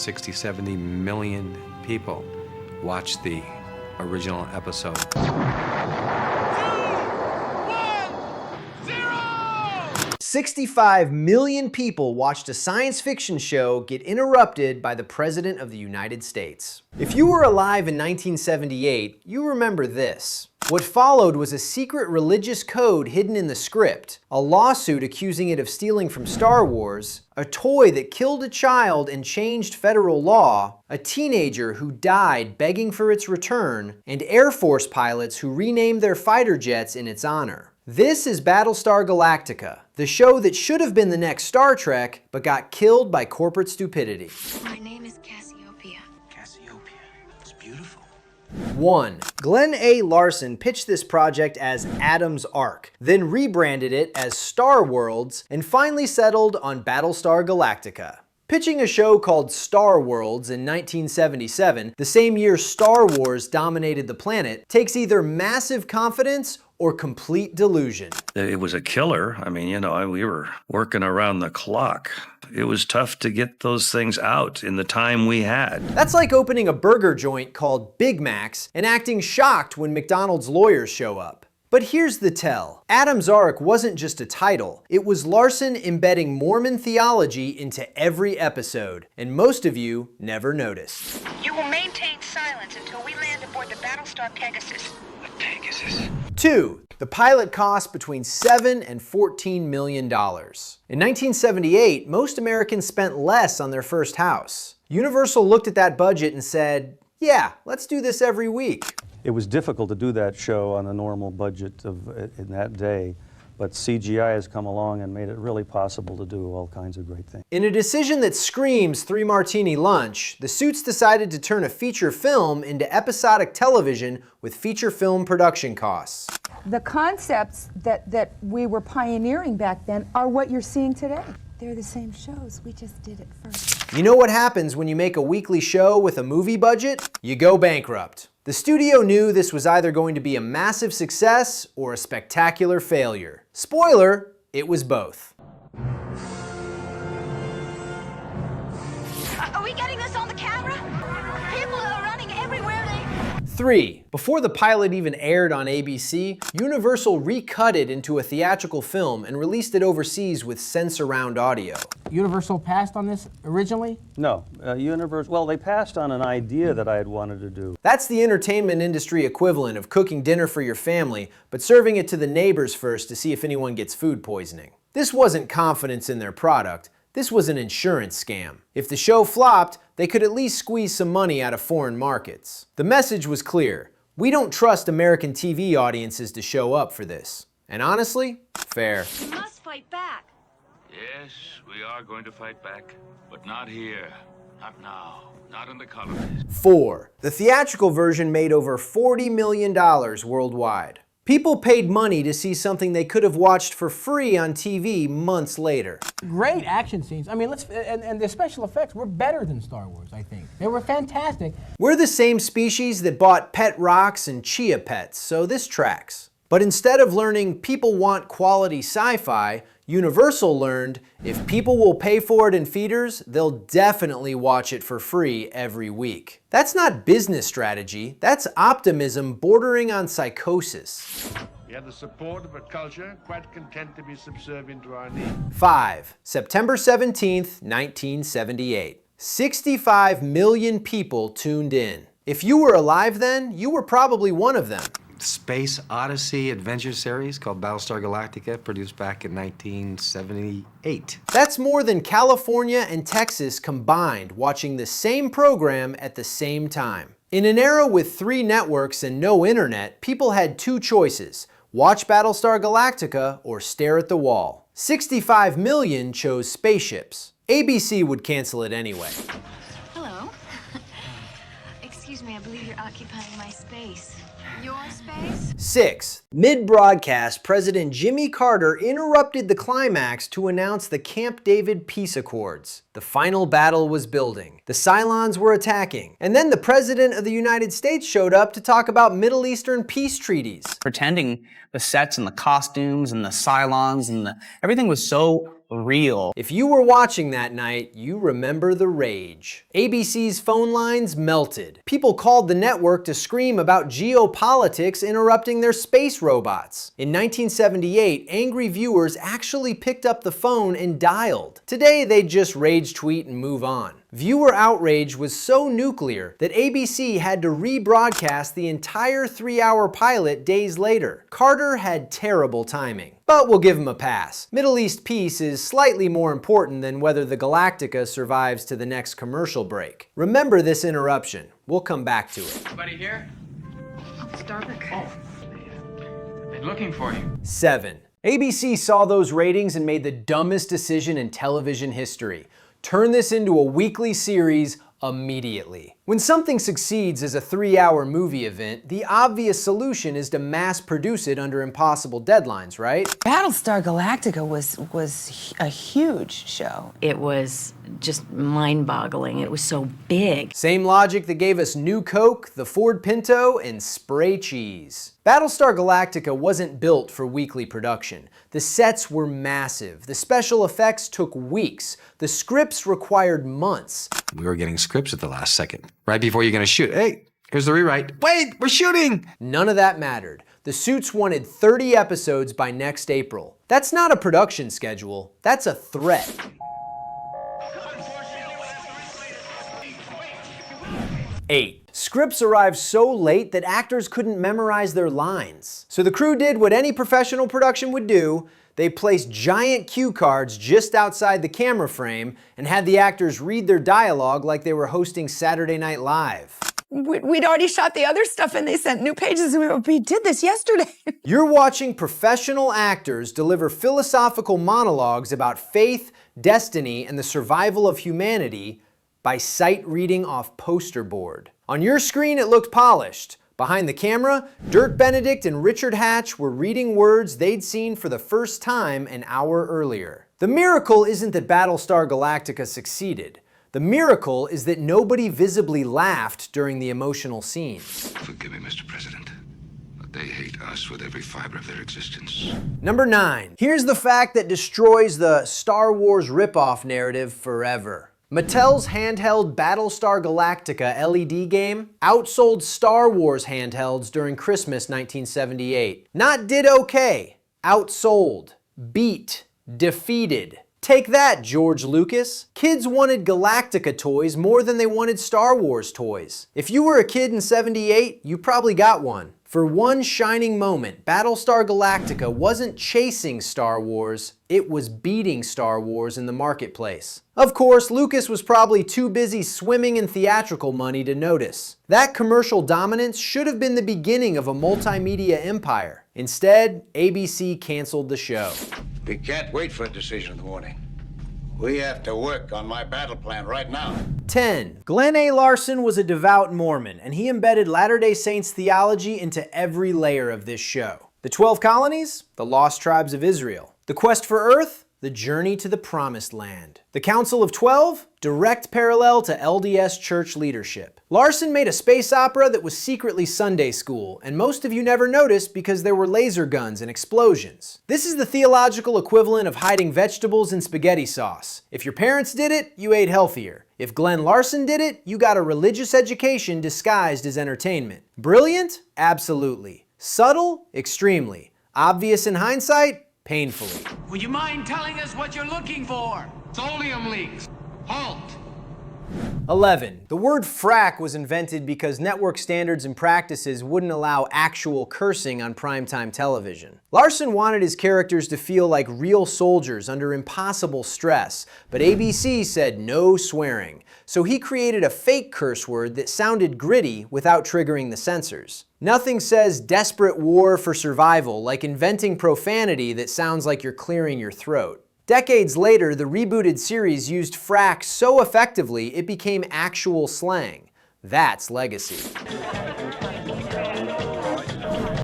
60, 70 million people watched the original episode. 2, 1, 0! 65 million people watched a science fiction show get interrupted by the President of the United States. If you were alive in 1978, you remember this. What followed was a secret religious code hidden in the script, a lawsuit accusing it of stealing from Star Wars, a toy that killed a child and changed federal law, a teenager who died begging for its return, and Air Force pilots who renamed their fighter jets in its honor. This is Battlestar Galactica, the show that should have been the next Star Trek, but got killed by corporate stupidity. My name is Cassiopeia. Cassiopeia. It's beautiful. 1. Glenn A. Larson pitched this project as Adam's Ark, then rebranded it as Star Worlds, and finally settled on Battlestar Galactica. Pitching a show called Star Worlds in 1977, the same year Star Wars dominated the planet, takes either massive confidence or complete delusion. It was a killer. I mean, we were working around the clock. It was tough to get those things out in the time we had. That's like opening a burger joint called Big Mac's and acting shocked when McDonald's lawyers show up. But here's the tell. Adam's Ark wasn't just a title. It was Larson embedding Mormon theology into every episode, and most of you never noticed. You will maintain silence until we land aboard the Battlestar Pegasus. The Pegasus. 2. The pilot cost between $7 and $14 million. In 1978, most Americans spent less on their first house. Universal looked at that budget and said, yeah, let's do this every week. It was difficult to do that show on a normal budget in that day, but CGI has come along and made it really possible to do all kinds of great things. In a decision that screams Three Martini Lunch, the Suits decided to turn a feature film into episodic television with feature film production costs. The concepts that we were pioneering back then are what you're seeing today. They're the same shows, we just did it first. You know what happens when you make a weekly show with a movie budget? You go bankrupt. The studio knew this was either going to be a massive success or a spectacular failure. Spoiler, it was both. Are we getting this on the camera? People are running everywhere. 3. Before the pilot even aired on ABC, Universal recut it into a theatrical film and released it overseas with Sensurround audio. Universal passed on this originally? No, well, they passed on an idea that I had wanted to do. That's the entertainment industry equivalent of cooking dinner for your family, but serving it to the neighbors first to see if anyone gets food poisoning. This wasn't confidence in their product. This was an insurance scam. If the show flopped, they could at least squeeze some money out of foreign markets. The message was clear. We don't trust American TV audiences to show up for this. And honestly, fair. We must fight back. Yes, we are going to fight back, but not here. Not now. Not in the colonies. 4. The theatrical version made over $40 million worldwide. People paid money to see something they could have watched for free on TV months later. Great action scenes. I mean, and the special effects were better than Star Wars, I think. They were fantastic. We're the same species that bought pet rocks and chia pets, so this tracks. But instead of learning people want quality sci-fi, Universal learned if people will pay for it in theaters, they'll definitely watch it for free every week. That's not business strategy, that's optimism bordering on psychosis. We have the support of a culture quite content to be subservient to our needs. 5. September 17th, 1978. 65 million people tuned in. If you were alive then, you were probably one of them. Space Odyssey adventure series called Battlestar Galactica, produced back in 1978. That's more than California and Texas combined watching the same program at the same time. In an era with 3 networks and no internet, people had 2 choices: watch Battlestar Galactica or stare at the wall. 65 million chose spaceships. ABC would cancel it anyway. Hello. Excuse me, I believe you're occupying my space. Your space? 6. Mid-broadcast, President Jimmy Carter interrupted the climax to announce the Camp David peace accords. The final battle was building. The Cylons were attacking. And then the President of the United States showed up to talk about Middle Eastern peace treaties. Pretending the sets and the costumes and the Cylons and everything was so real. If you were watching that night, you remember the rage. ABC's phone lines melted. People called the network to scream about geopolitics interrupting their space robots. In 1978, angry viewers actually picked up the phone and dialed. Today, they just rage tweet and move on. Viewer outrage was so nuclear that ABC had to rebroadcast the entire 3-hour pilot days later. Carter had terrible timing. But we'll give him a pass. Middle East peace is slightly more important than whether the Galactica survives to the next commercial break. Remember this interruption. We'll come back to it. Anybody here? Starbuck. I've been looking for you. 7. ABC saw those ratings and made the dumbest decision in television history. Turn this into a weekly series immediately. When something succeeds as a 3-hour movie event, the obvious solution is to mass produce it under impossible deadlines, right? Battlestar Galactica was a huge show. It was just mind-boggling. It was so big. Same logic that gave us New Coke, the Ford Pinto, and spray cheese. Battlestar Galactica wasn't built for weekly production. The sets were massive. The special effects took weeks. The scripts required months. We were getting scripts at the last second. Right before you're going to shoot. Hey, here's the rewrite. Wait, we're shooting! None of that mattered. The suits wanted 30 episodes by next April. That's not a production schedule. That's a threat. 8. Scripts arrived so late that actors couldn't memorize their lines. So the crew did what any professional production would do. They placed giant cue cards just outside the camera frame and had the actors read their dialogue like they were hosting Saturday Night Live. We'd already shot the other stuff and they sent new pages and we did this yesterday. You're watching professional actors deliver philosophical monologues about faith, destiny, and the survival of humanity by sight reading off poster board. On your screen, it looked polished. Behind the camera, Dirk Benedict and Richard Hatch were reading words they'd seen for the first time an hour earlier. The miracle isn't that Battlestar Galactica succeeded. The miracle is that nobody visibly laughed during the emotional scenes. Forgive me, Mr. President, but they hate us with every fiber of their existence. Number 9. Here's the fact that destroys the Star Wars ripoff narrative forever. Mattel's handheld Battlestar Galactica LED game outsold Star Wars handhelds during Christmas 1978. Not did okay, outsold, beat, defeated. Take that, George Lucas. Kids wanted Galactica toys more than they wanted Star Wars toys. If you were a kid in '78, you probably got one. For one shining moment, Battlestar Galactica wasn't chasing Star Wars, it was beating Star Wars in the marketplace. Of course, Lucas was probably too busy swimming in theatrical money to notice. That commercial dominance should have been the beginning of a multimedia empire. Instead, ABC canceled the show. We can't wait for a decision in the morning. We have to work on my battle plan right now. 10. Glenn A. Larson was a devout Mormon, and he embedded Latter-day Saints theology into every layer of this show. The 12 colonies? The lost tribes of Israel. The quest for Earth? The journey to the Promised Land. The Council of 12? Direct parallel to LDS church leadership. Larson made a space opera that was secretly Sunday school, and most of you never noticed because there were laser guns and explosions. This is the theological equivalent of hiding vegetables in spaghetti sauce. If your parents did it, you ate healthier. If Glenn Larson did it, you got a religious education disguised as entertainment. Brilliant? Absolutely. Subtle? Extremely. Obvious in hindsight? Painfully. Would you mind telling us what you're looking for? Solium leaks. Halt. 11. The word frack was invented because network standards and practices wouldn't allow actual cursing on primetime television. Larson wanted his characters to feel like real soldiers under impossible stress, but ABC said no swearing. So he created a fake curse word that sounded gritty without triggering the censors. Nothing says desperate war for survival like inventing profanity that sounds like you're clearing your throat. Decades later, the rebooted series used frack so effectively it became actual slang. That's legacy.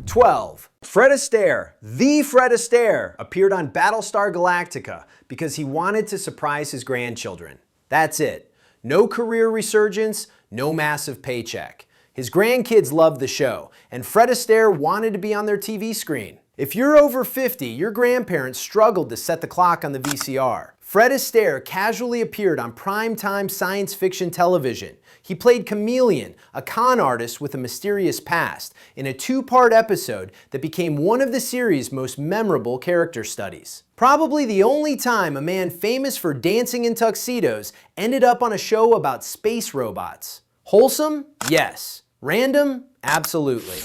12. Fred Astaire, the Fred Astaire, appeared on Battlestar Galactica because he wanted to surprise his grandchildren. That's it. No career resurgence, no massive paycheck. His grandkids loved the show, and Fred Astaire wanted to be on their TV screen. If you're over 50, your grandparents struggled to set the clock on the VCR. Fred Astaire casually appeared on primetime science fiction television. He played Chameleon, a con artist with a mysterious past, in a 2-part episode that became one of the series' most memorable character studies. Probably the only time a man famous for dancing in tuxedos ended up on a show about space robots. Wholesome? Yes. Random? Absolutely.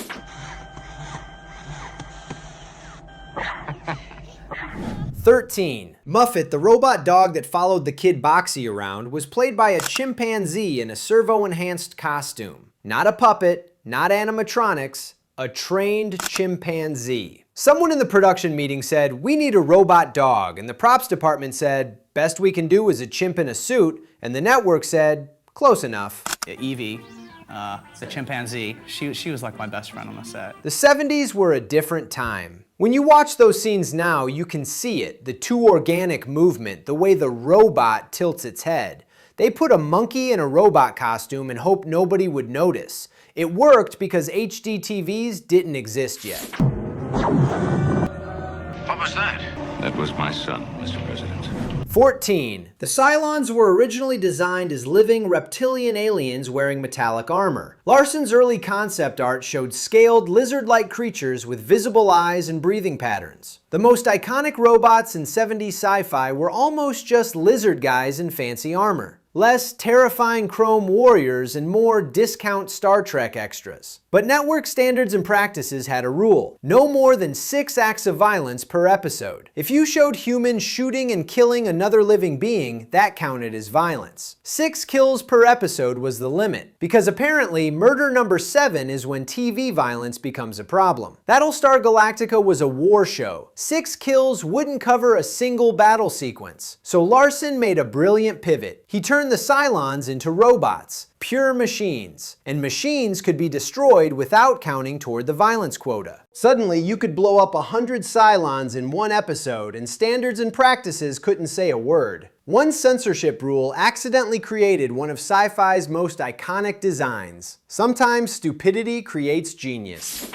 Muffet, the robot dog that followed the kid Boxy around, was played by a chimpanzee in a servo-enhanced costume. Not a puppet, not animatronics, a trained chimpanzee. Someone in the production meeting said, "We need a robot dog," and the props department said, "Best we can do is a chimp in a suit," and the network said, "Close enough." Evie, the chimpanzee, she was like my best friend on the set. The 70s were a different time. When you watch those scenes now, you can see it, the too organic movement, the way the robot tilts its head. They put a monkey in a robot costume and hoped nobody would notice. It worked because HD TVs didn't exist yet. What was that? That was my son, Mr. President. 14. The Cylons were originally designed as living reptilian aliens wearing metallic armor. Larson's early concept art showed scaled, lizard-like creatures with visible eyes and breathing patterns. The most iconic robots in 70s sci-fi were almost just lizard guys in fancy armor. Less terrifying chrome warriors and more discount Star Trek extras. But network standards and practices had a rule: no more than 6 acts of violence per episode. If you showed humans shooting and killing another living being, that counted as violence. 6 kills per episode was the limit, because apparently murder number 7 is when TV violence becomes a problem. Battlestar Galactica was a war show. 6 kills wouldn't cover a single battle sequence. So Larson made a brilliant pivot. He turned the Cylons into robots, pure machines, and machines could be destroyed without counting toward the violence quota. Suddenly, you could blow up 100 Cylons in one episode, and standards and practices couldn't say a word. One censorship rule accidentally created one of sci-fi's most iconic designs. Sometimes stupidity creates genius.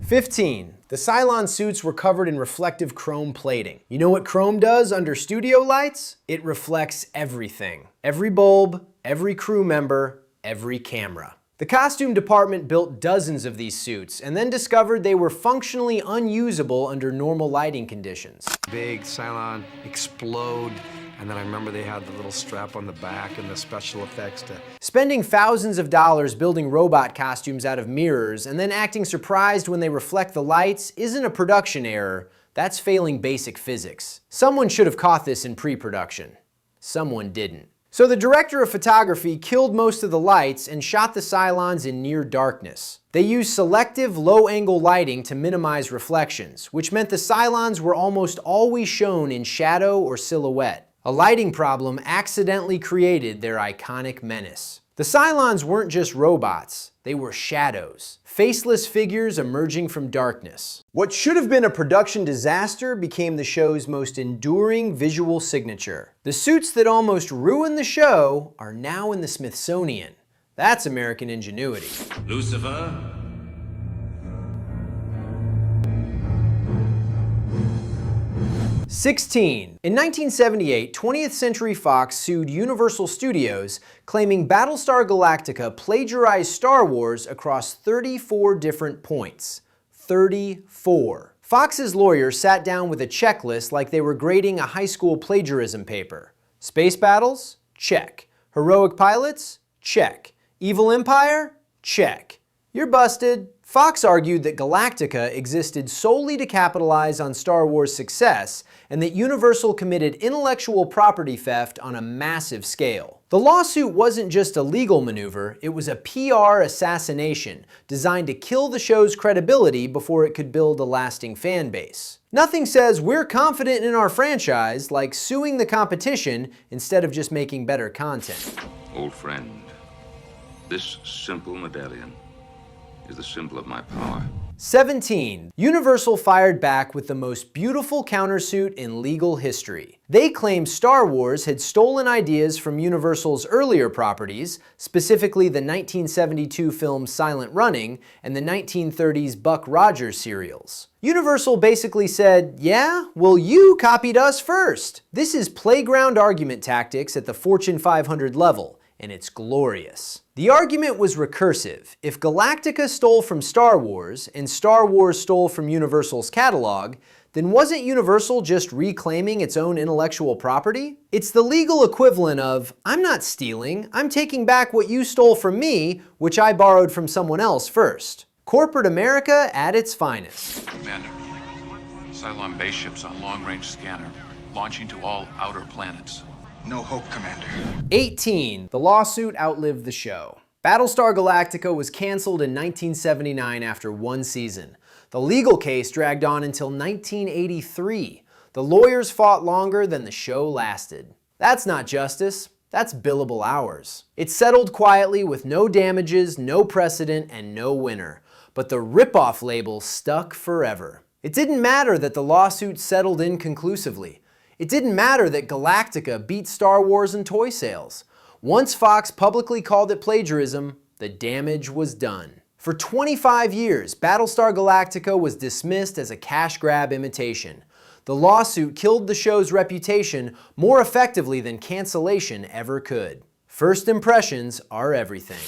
15. The Cylon suits were covered in reflective chrome plating. You know what chrome does under studio lights? It reflects everything. Every bulb, every crew member, every camera. The costume department built dozens of these suits and then discovered they were functionally unusable under normal lighting conditions. Big Cylon explode, and then I remember they had the little strap on the back and the special effects to... Spending thousands of dollars building robot costumes out of mirrors and then acting surprised when they reflect the lights isn't a production error, that's failing basic physics. Someone should have caught this in pre-production. Someone didn't. So the director of photography killed most of the lights and shot the Cylons in near darkness. They used selective low-angle lighting to minimize reflections, which meant the Cylons were almost always shown in shadow or silhouette. A lighting problem accidentally created their iconic menace. The Cylons weren't just robots, they were shadows, faceless figures emerging from darkness. What should have been a production disaster became the show's most enduring visual signature. The suits that almost ruined the show are now in the Smithsonian. That's American ingenuity. Lucifer? 16. In 1978, 20th Century Fox sued Universal Studios, claiming Battlestar Galactica plagiarized Star Wars across 34 different points. 34. Fox's lawyers sat down with a checklist like they were grading a high school plagiarism paper. Space battles? Check. Heroic pilots? Check. Evil empire? Check. You're busted. Fox argued that Galactica existed solely to capitalize on Star Wars' success, and that Universal committed intellectual property theft on a massive scale. The lawsuit wasn't just a legal maneuver, it was a PR assassination designed to kill the show's credibility before it could build a lasting fan base. Nothing says we're confident in our franchise like suing the competition instead of just making better content. Old friend, this simple medallion is the symbol of my power. 17. Universal fired back with the most beautiful countersuit in legal history. They claimed Star Wars had stolen ideas from Universal's earlier properties, specifically the 1972 film Silent Running and the 1930s Buck Rogers serials. Universal basically said, yeah, well you copied us first. This is playground argument tactics at the Fortune 500 level, and it's glorious. The argument was recursive. If Galactica stole from Star Wars and Star Wars stole from Universal's catalog, then wasn't Universal just reclaiming its own intellectual property? It's the legal equivalent of, I'm not stealing, I'm taking back what you stole from me, which I borrowed from someone else first. Corporate America at its finest. Commander, Cylon base ships on long-range scanner, launching to all outer planets. No hope, Commander. 18. The lawsuit outlived the show. Battlestar Galactica was canceled in 1979 after one season. The legal case dragged on until 1983. The lawyers fought longer than the show lasted. That's not justice, that's billable hours. It settled quietly with no damages, no precedent, and no winner. But the ripoff label stuck forever. It didn't matter that the lawsuit settled inconclusively. It didn't matter that Galactica beat Star Wars in toy sales. Once Fox publicly called it plagiarism, the damage was done. For 25 years, Battlestar Galactica was dismissed as a cash grab imitation. The lawsuit killed the show's reputation more effectively than cancellation ever could. First impressions are everything.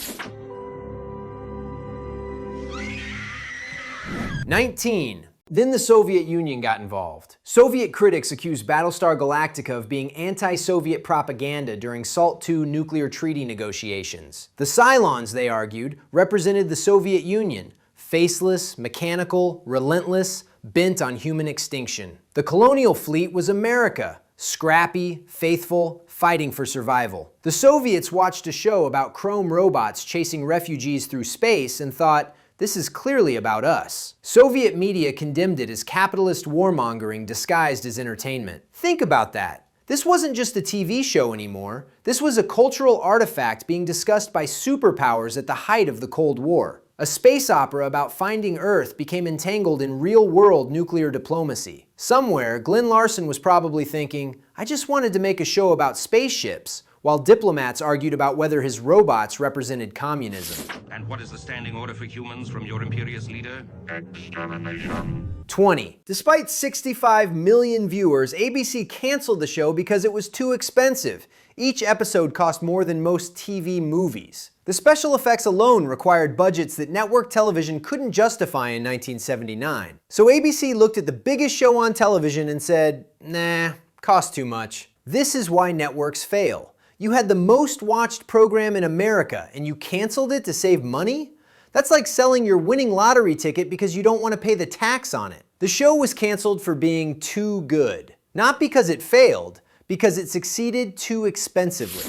19. Then the Soviet Union got involved. Soviet critics accused Battlestar Galactica of being anti-Soviet propaganda during SALT II nuclear treaty negotiations. The Cylons, they argued, represented the Soviet Union, faceless, mechanical, relentless, bent on human extinction. The Colonial Fleet was America, scrappy, faithful, fighting for survival. The Soviets watched a show about chrome robots chasing refugees through space and thought, this is clearly about us. Soviet media condemned it as capitalist warmongering disguised as entertainment. Think about that. This wasn't just a TV show anymore. This was a cultural artifact being discussed by superpowers at the height of the Cold War. A space opera about finding Earth became entangled in real-world nuclear diplomacy. Somewhere, Glenn Larson was probably thinking, I just wanted to make a show about spaceships, while diplomats argued about whether his robots represented communism. And what is the standing order for humans from your imperious leader? Extermination. 20. Despite 65 million viewers, ABC canceled the show because it was too expensive. Each episode cost more than most TV movies. The special effects alone required budgets that network television couldn't justify in 1979. So ABC looked at the biggest show on television and said, nah, cost too much. This is why networks fail. You had the most watched program in America and you canceled it to save money? That's like selling your winning lottery ticket because you don't want to pay the tax on it. The show was canceled for being too good. Not because it failed, because it succeeded too expensively.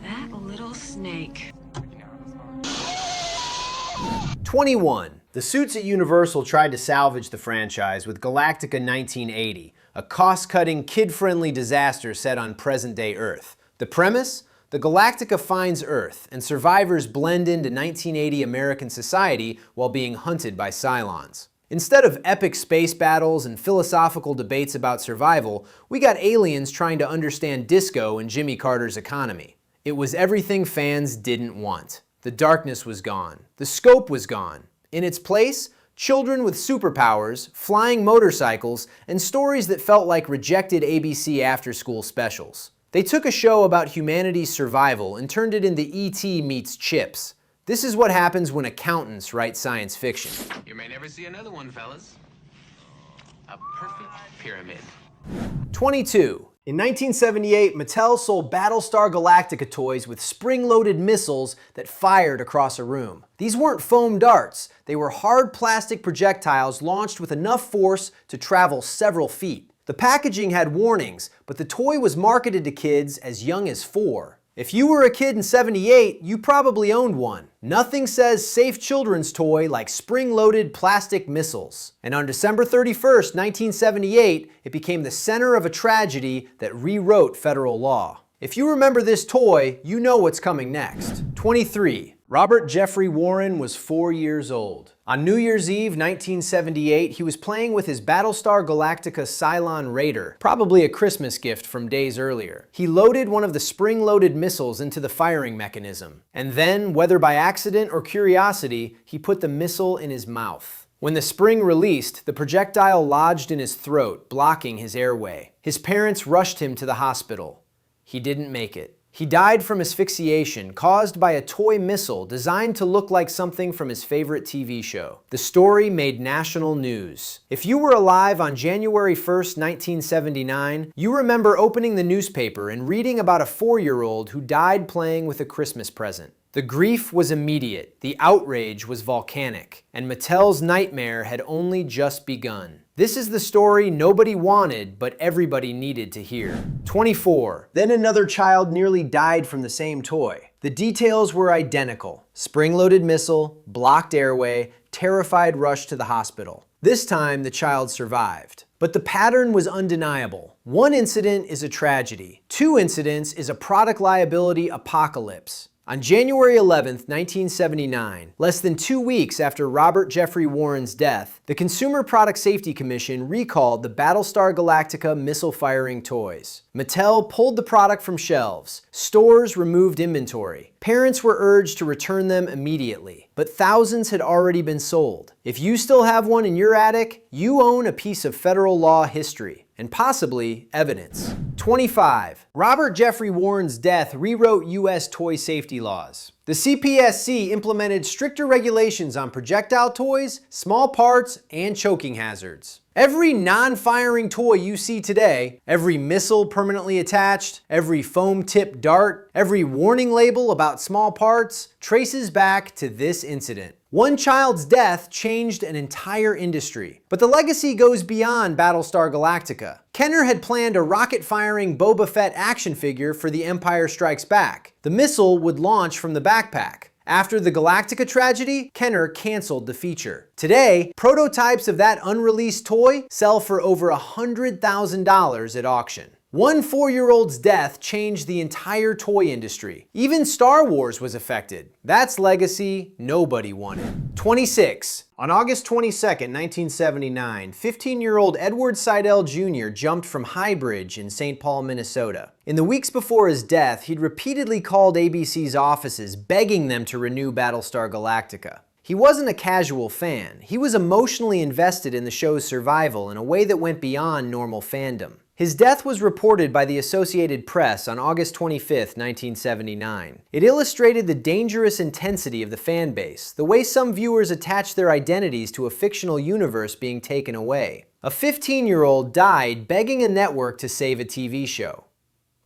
That little snake. 21. The suits at Universal tried to salvage the franchise with Galactica 1980, a cost-cutting, kid-friendly disaster set on present-day Earth. The premise? The Galactica finds Earth, and survivors blend into 1980 American society while being hunted by Cylons. Instead of epic space battles and philosophical debates about survival, we got aliens trying to understand disco and Jimmy Carter's economy. It was everything fans didn't want. The darkness was gone. The scope was gone. In its place, children with superpowers, flying motorcycles, and stories that felt like rejected ABC after-school specials. They took a show about humanity's survival and turned it into E.T. meets Chips. This is what happens when accountants write science fiction. You may never see another one, fellas. A perfect pyramid. 22. In 1978, Mattel sold Battlestar Galactica toys with spring-loaded missiles that fired across a room. These weren't foam darts. They were hard plastic projectiles launched with enough force to travel several feet. The packaging had warnings, but the toy was marketed to kids as young as 4. If you were a kid in '78, you probably owned one. Nothing says safe children's toy like spring-loaded plastic missiles. And on December 31st, 1978, it became the center of a tragedy that rewrote federal law. If you remember this toy, you know what's coming next. 23. Robert Jeffrey Warren was 4 years old. On New Year's Eve 1978, he was playing with his Battlestar Galactica Cylon Raider, probably a Christmas gift from days earlier. He loaded one of the spring-loaded missiles into the firing mechanism, and then, whether by accident or curiosity, he put the missile in his mouth. When the spring released, the projectile lodged in his throat, blocking his airway. His parents rushed him to the hospital. He didn't make it. He died from asphyxiation caused by a toy missile designed to look like something from his favorite TV show. The story made national news. If you were alive on January 1st, 1979, you remember opening the newspaper and reading about a 4-year-old who died playing with a Christmas present. The grief was immediate, the outrage was volcanic, and Mattel's nightmare had only just begun. This is the story nobody wanted, but everybody needed to hear. 24. Then another child nearly died from the same toy. The details were identical. Spring-loaded missile, blocked airway, terrified rush to the hospital. This time, the child survived. But the pattern was undeniable. 1 incident is a tragedy. 2 incidents is a product liability apocalypse. On January 11th, 1979, less than 2 weeks after Robert Jeffrey Warren's death, the Consumer Product Safety Commission recalled the Battlestar Galactica missile-firing toys. Mattel pulled the product from shelves. Stores removed inventory. Parents were urged to return them immediately, but thousands had already been sold. If you still have one in your attic, you own a piece of federal law history, and possibly evidence. 25. Robert Jeffrey Warren's death rewrote U.S. toy safety laws. The CPSC implemented stricter regulations on projectile toys, small parts, and choking hazards. Every non-firing toy you see today, every missile permanently attached, every foam-tipped dart, every warning label about small parts, traces back to this incident. 1 child's death changed an entire industry. But the legacy goes beyond Battlestar Galactica. Kenner had planned a rocket-firing Boba Fett action figure for The Empire Strikes Back. The missile would launch from the backpack. After the Galactica tragedy, Kenner canceled the feature. Today, prototypes of that unreleased toy sell for over $100,000 at auction. 1 4-year-old's death changed the entire toy industry. Even Star Wars was affected. That's legacy nobody wanted. 26. On August 22, 1979, 15-year-old Edward Seidel Jr. jumped from High Bridge in St. Paul, Minnesota. In the weeks before his death, he'd repeatedly called ABC's offices begging them to renew Battlestar Galactica. He wasn't a casual fan. He was emotionally invested in the show's survival in a way that went beyond normal fandom. His death was reported by the Associated Press on August 25, 1979. It illustrated the dangerous intensity of the fan base, the way some viewers attach their identities to a fictional universe being taken away. A 15-year-old died begging a network to save a TV show.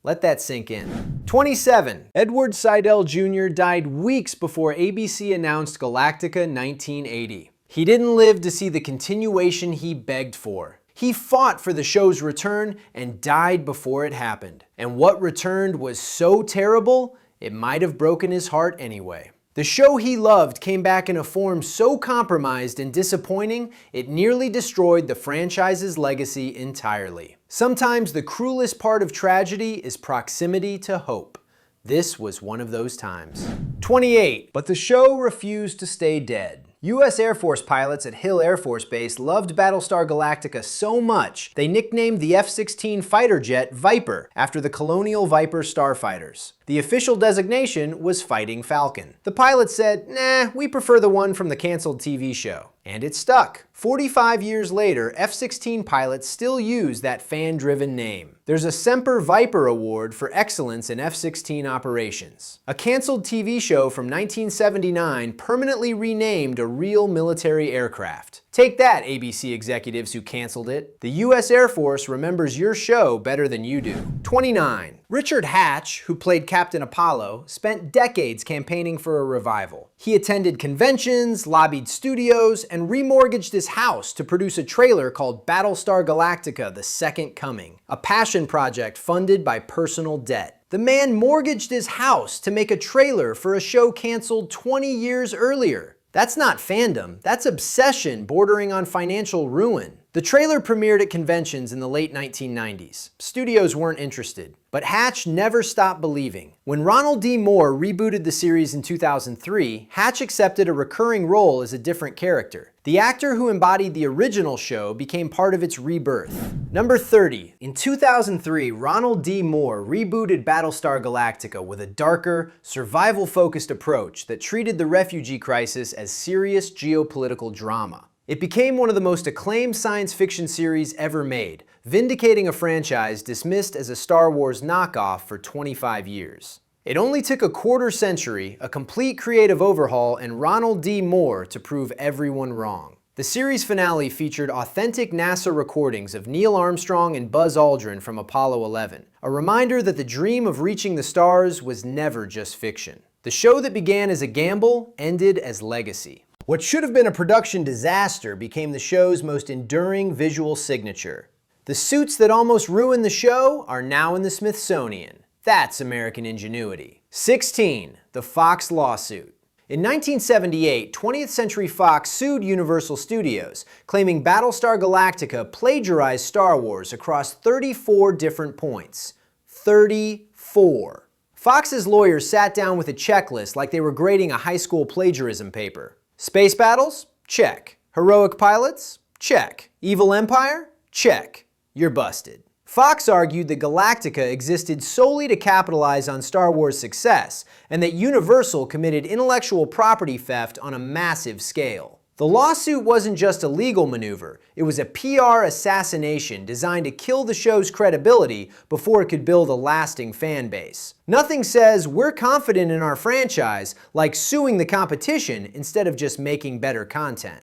Let that sink in. 27. Edward Seidel Jr. died weeks before ABC announced Galactica 1980. He didn't live to see the continuation he begged for. He fought for the show's return and died before it happened. And what returned was so terrible, it might have broken his heart anyway. The show he loved came back in a form so compromised and disappointing, it nearly destroyed the franchise's legacy entirely. Sometimes the cruelest part of tragedy is proximity to hope. This was one of those times. 28. But the show refused to stay dead. U.S. Air Force pilots at Hill Air Force Base loved Battlestar Galactica so much, they nicknamed the F-16 fighter jet Viper after the Colonial Viper starfighters. The official designation was Fighting Falcon. The pilots said, "Nah, we prefer the one from the canceled TV show." And it stuck. 45 years later, F-16 pilots still use that fan-driven name. There's a Semper Viper Award for excellence in F-16 operations. A canceled TV show from 1979 permanently renamed a real military aircraft. Take that, ABC executives who canceled it. The U.S. Air Force remembers your show better than you do. 29. Richard Hatch, who played Captain Apollo, spent decades campaigning for a revival. He attended conventions, lobbied studios, and remortgaged his house to produce a trailer called Battlestar Galactica: The Second Coming, a passion project funded by personal debt. The man mortgaged his house to make a trailer for a show canceled 20 years earlier. That's not fandom, that's obsession bordering on financial ruin. The trailer premiered at conventions in the late 1990s. Studios weren't interested, but Hatch never stopped believing. When Ronald D. Moore rebooted the series in 2003, Hatch accepted a recurring role as a different character. The actor who embodied the original show became part of its rebirth. Number 30. In 2003, Ronald D. Moore rebooted Battlestar Galactica with a darker, survival-focused approach that treated the refugee crisis as serious geopolitical drama. It became one of the most acclaimed science fiction series ever made, vindicating a franchise dismissed as a Star Wars knockoff for 25 years. It only took a quarter century, a complete creative overhaul, and Ronald D. Moore to prove everyone wrong. The series finale featured authentic NASA recordings of Neil Armstrong and Buzz Aldrin from Apollo 11, a reminder that the dream of reaching the stars was never just fiction. The show that began as a gamble ended as legacy. What should have been a production disaster became the show's most enduring visual signature. The suits that almost ruined the show are now in the Smithsonian. That's American ingenuity. 16. The Fox Lawsuit. In 1978, 20th Century Fox sued Universal Studios, claiming Battlestar Galactica plagiarized Star Wars across 34 different points. 34. Fox's lawyers sat down with a checklist like they were grading a high school plagiarism paper. Space battles? Check. Heroic pilots? Check. Evil empire? Check. You're busted. Fox argued that Galactica existed solely to capitalize on Star Wars' success, and that Universal committed intellectual property theft on a massive scale. The lawsuit wasn't just a legal maneuver, it was a PR assassination designed to kill the show's credibility before it could build a lasting fan base. Nothing says we're confident in our franchise like suing the competition instead of just making better content.